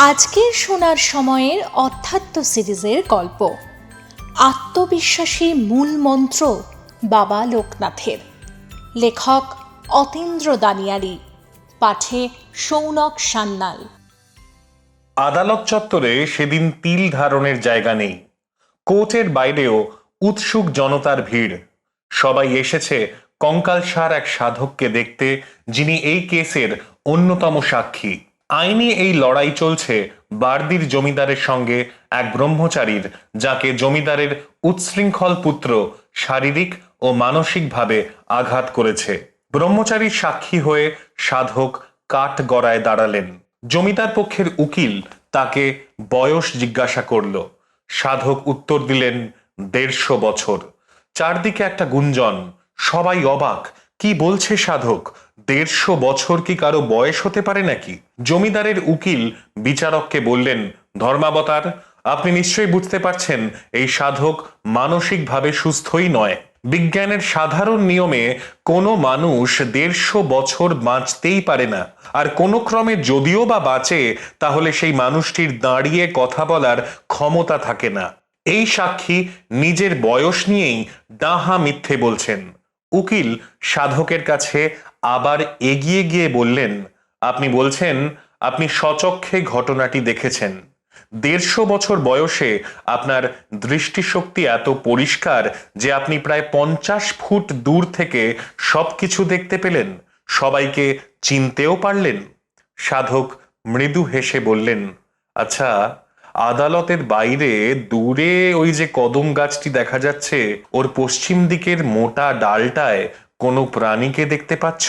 আজকের শোনার সময়ের অধ্যাত্ম সিরিজের গল্প আত্মবিশ্বাসী মূল মন্ত্র বাবা লোকনাথের। লেখক অতীন্দ্র দানিয়ারি, পাঠে সৌনক সান্যাল। আদালত চত্বরে সেদিন তিল ধারণের জায়গা নেই। কোর্টের বাইরেও উৎসুক জনতার ভিড়। সবাই এসেছে কঙ্কালসার এক সাধককে দেখতে, যিনি এই কেসের অন্যতম সাক্ষী। আইনি এই লড়াই চলছে বারদির জমিদারের সঙ্গে এক ব্রহ্মচারীর, যাকে জমিদারের উচ্ছৃঙ্খল পুত্র শারীরিক ও মানসিকভাবে আঘাত করেছে। ব্রহ্মচারীর সাক্ষী হয়ে সাধক কাঠ গড়ায় দাঁড়ালেন। জমিদার পক্ষের উকিল তাকে বয়স জিজ্ঞাসা করল। সাধক উত্তর দিলেন ১৫০ বছর। চারদিকে একটা গুঞ্জন, সবাই অবাক। কি বলছে সাধক? ১৫০ বছর কি কারো বয়স হতে পারে নাকি? জমিদারের উকিল বিচারককে বললেন, ধর্মাবতার, আপনি নিশ্চয়ই বুঝতে পারছেন এই সাধক মানসিকভাবে সুস্থই নয়। বিজ্ঞানের সাধারণ নিয়মে কোনো মানুষ ১৫০ বছর বাঁচতেই পারে না। আর কোনো ক্রমে যদিও বা বাঁচে, তাহলে সেই মানুষটির দাঁড়িয়ে কথা বলার ক্ষমতা থাকে না। এই সাক্ষী নিজের বয়স নিয়েই ডাহা মিথ্যে বলছেন। উকিল সাধকের কাছে আবার এগিয়ে গিয়ে বললেন, আপনি বলছেন আপনি স্বচক্ষে ঘটনাটি দেখেছেন। ১৫০ বছর বয়সে আপনার দৃষ্টিশক্তি এত পরিষ্কার যে আপনি প্রায় ৫০ ফুট দূর থেকে সবকিছু দেখতে পেলেন, সবাইকে চিনতেও পারলেন। সাধক মৃদু হেসে বললেন, আচ্ছা, আদালতের বাইরে দূরে ওই যে কদম গাছটি দেখা যাচ্ছে, ওর পশ্চিম দিকের মোটা ডালটায় কোনো প্রাণীকে দেখতে পাচ্ছ?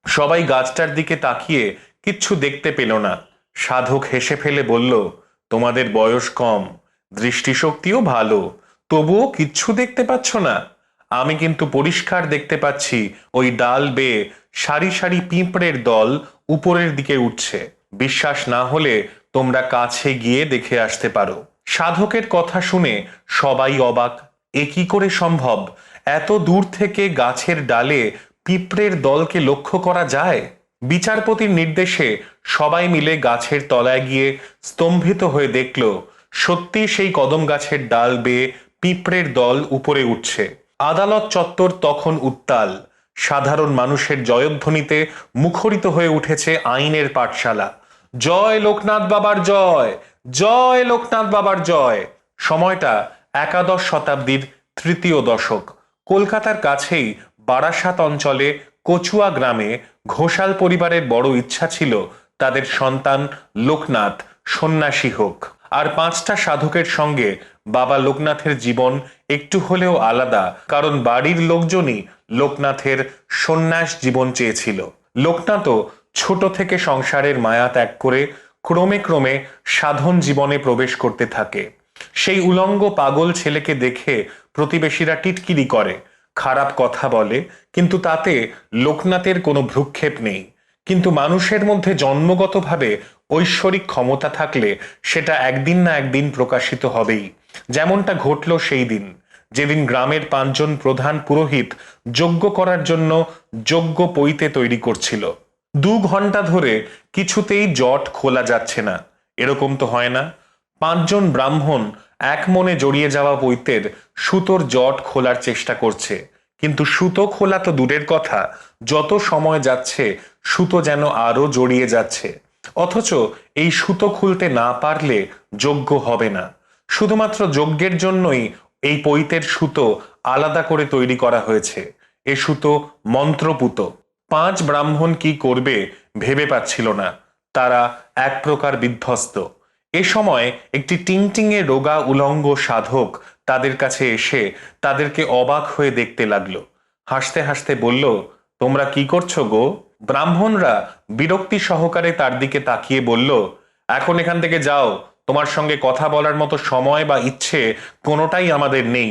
সবাই গাছটার দিকে তাকিয়ে কিচ্ছু দেখতে পেল না। সাধক হেসে ফেলে বলল, তোমাদের বয়স কম, দৃষ্টিশক্তিও ভালো, তবুও কিচ্ছু দেখতে পাচ্ছ না? আমি কিন্তু পরিষ্কার দেখতে পাচ্ছি ওই ডাল বেয়ে সারি সারি পিঁপড়ের দল উপরের দিকে উঠছে। বিশ্বাস না হলে তোমরা কাছে গিয়ে দেখে আসতে পারো। সাধকের কথা শুনে সবাই অবাক। এ কি করে সম্ভব? এত দূর থেকে গাছের ডালে পিঁপড়ের দলকে লক্ষ্য করা যায়? বিচারপতির নির্দেশে সবাই মিলে গাছের তলায় গিয়ে স্তম্ভিত হয়ে দেখল, সত্যি সেই কদম গাছের ডাল বেয়ে পিঁপড়ের দল উপরে উঠছে। আদালত চত্বর তখন উত্তাল। সাধারণ মানুষের জয়ধ্বনিতে মুখরিত হয়ে উঠেছে আইনের পাঠশালা। জয় লোকনাথ বাবার জয়, জয় লোকনাথ বাবার জয়। সময়টা একাদশ শতাব্দীর তৃতীয় দশক। কলকাতার কাছেই বারাসাত অঞ্চলে কচুয়া গ্রামে ঘোষাল পরিবারের বড় ইচ্ছা ছিল তাদের সন্তান লোকনাথ সন্ন্যাসী হোক। আর ৫টা সাধকের সঙ্গে বাবা লোকনাথের জীবন একটু হলেও আলাদা, কারণ বাড়ির লোকজনই লোকনাথের সন্ন্যাস জীবন চেয়েছিল। লোকনাথও ছোট থেকে সংসারের মায়া ত্যাগ করে ক্রমে ক্রমে সাধন জীবনে প্রবেশ করতে থাকে। সেই উলঙ্গ পাগল ছেলেকে দেখে প্রতিবেশীরা টিটকিরি করে, খারাপ কথা বলে, কিন্তু তাতে লোকনাথের কোনো ভ্রুক্ষেপ নেই। কিন্তু মানুষের মধ্যে জন্মগতভাবে ঐশ্বরিক ক্ষমতা থাকলে সেটা একদিন না একদিন প্রকাশিত হবেই। যেমনটা ঘটল সেই দিন, যেদিন গ্রামের ৫ জন প্রধান পুরোহিত যজ্ঞ করার জন্য যজ্ঞ পৈতে তৈরি করছিল। ২ ঘন্টা ধরে কিছুতেই জট খোলা যাচ্ছে না। এরকম তো হয় না। ৫ জন ব্রাহ্মণ এক মনে জড়িয়ে যাওয়া পৈতের সুতোর জট খোলার চেষ্টা করছে, কিন্তু সুতো খোলা তো দূরের কথা, যত সময় যাচ্ছে সুতো যেন আরো জড়িয়ে যাচ্ছে। অথচ এই সুতো খুলতে না পারলে যজ্ঞ হবে না। শুধুমাত্র যজ্ঞের জন্যই এই পৈতের সুতো আলাদা করে তৈরি করা হয়েছে। এ সুতো মন্ত্রপুত। ৫ ব্রাহ্মণ কি করবে ভেবে পাচ্ছিল না। তারা এক প্রকার বিধ্বস্ত। এ সময় একটি টিংটিঙে রোগা উলঙ্গ সাধক তাদের কাছে এসে তাদেরকে অবাক হয়ে দেখতে লাগলো। হাসতে হাসতে বলল, তোমরা কি করছো গো? ব্রাহ্মণরা বিরক্তি সহকারে তার দিকে তাকিয়ে বলল, এখন এখান থেকে যাও, তোমার সঙ্গে কথা বলার মতো সময় বা ইচ্ছে কোনোটাই আমাদের নেই।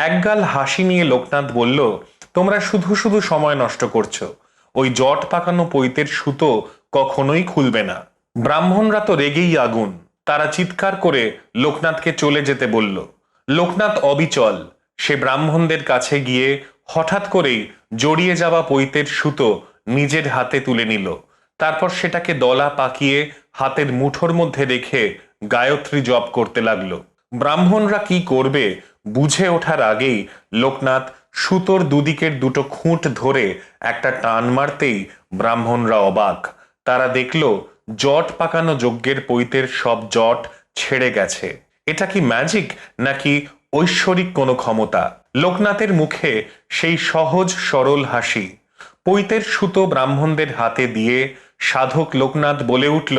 একগাল হাসি নিয়ে লোকনাথ বলল, তোমরা শুধু শুধু সময় নষ্ট করছো। ওই জট পাকানো পৈতের সুতো কখনোই খুলবে না। ব্রাহ্মণরা তো রেগেই আগুন। তারা চিৎকার করে লোকনাথকে চলে যেতে বলল। লোকনাথ অবিচল। সে ব্রাহ্মণদের কাছে গিয়ে হঠাৎ করেই জড়িয়ে যাওয়া পৈতের সুতো নিজের হাতে তুলে নিল। তারপর সেটাকে দলা পাকিয়ে হাতের মুঠোর মধ্যে রেখে গায়ত্রী জপ করতে লাগলো। ব্রাহ্মণরা কি করবে বুঝে ওঠার আগেই লোকনাথ সুতোর দুদিকের দুটো খুঁট ধরে একটা টান মারতেই ব্রাহ্মণরা অবাক। তারা দেখল জট পাকানো যজ্ঞের পৈতের সব জট ছেড়ে গেছে। এটা কি ম্যাজিক নাকি ঐশ্বরিক কোনো ক্ষমতা? লোকনাথের মুখে সেই সহজ সরল হাসি। পৈতের সুতো ব্রাহ্মণদের হাতে দিয়ে সাধক লোকনাথ বলে উঠল,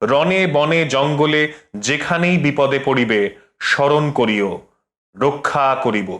রণে বনে জঙ্গলে যেখানেই বিপদে পড়িবে স্মরণ করিও, রক্ষা করিব।